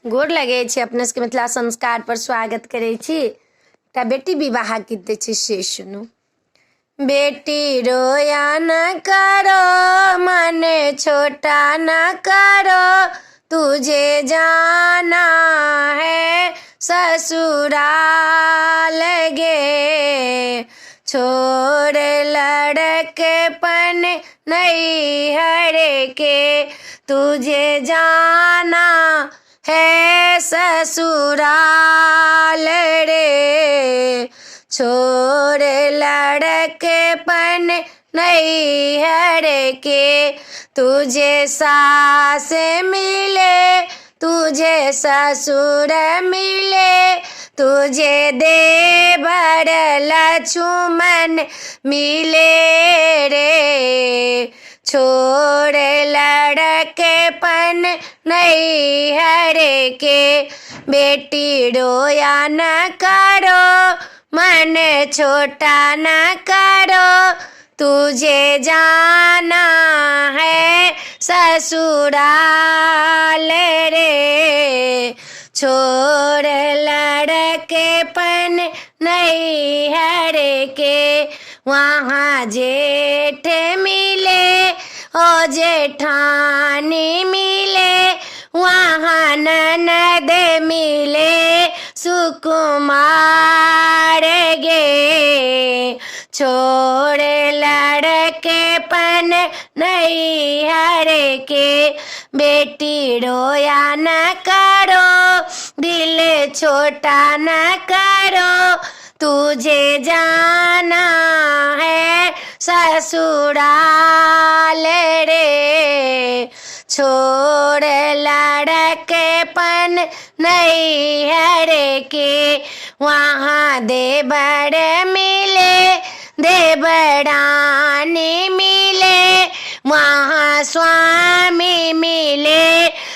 गोर लगे छी अपने सबके मिथिला संस्कार पर स्वागत करे छी। एकटा बेटी विवाह गीत दै छी से सुनू। बेटी रोया न करो, मन छोटा न करो, तुझे जाना है ससुराल गे। छोड़ लड़कपन नैहर के, तुझे जाना है ससुराल रे। छोड़ लड़कपन नैहर के, तुझे सास मिले, तुझे ससुर मिले, तुझे देवर लक्ष्मण मिले रे। छोड़ लड़कपन नैहर के, बेटी रोया न करो, मन छोटा न करो, तुझे जाना है ससुराल रे। छोड़ लड़कपन नैहर के, वहाँ जेठ मिले ओ जेठानी मिले, वहाँ ननद मिले सुकुमार गे। छोड़ लड़कपन नैहर के, बेटी रोया न करो, दिल छोटा न करो, तुझे जाना है ससुराल रे। छोड़ लड़कपन नैहर के, वहाँ देवर मिले, देवरानी मिले, वहाँ स्वामी मिले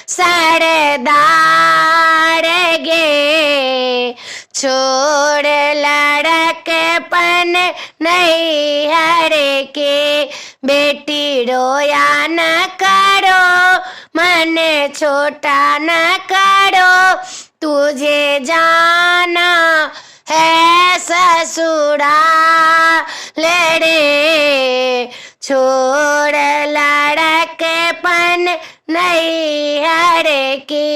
सरदार गे। छोड़ लड़कपन नैहर के, बेटी रोया न करो, मन छोटा न करो, तुझे जाना है ससुराल रे। छोड़ लड़कपन नैहर के।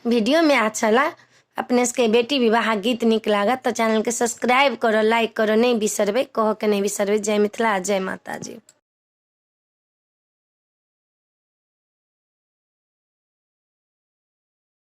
वीडियो में अच्छा लगा अपने सबके बेटी विवाह गीत निक लागत तो चैनल के सब्सक्राइब करो, लाइक करो नहीं बिसरबे, कहो के नहीं बिसरबे। जय मिथिला, जय माता जी।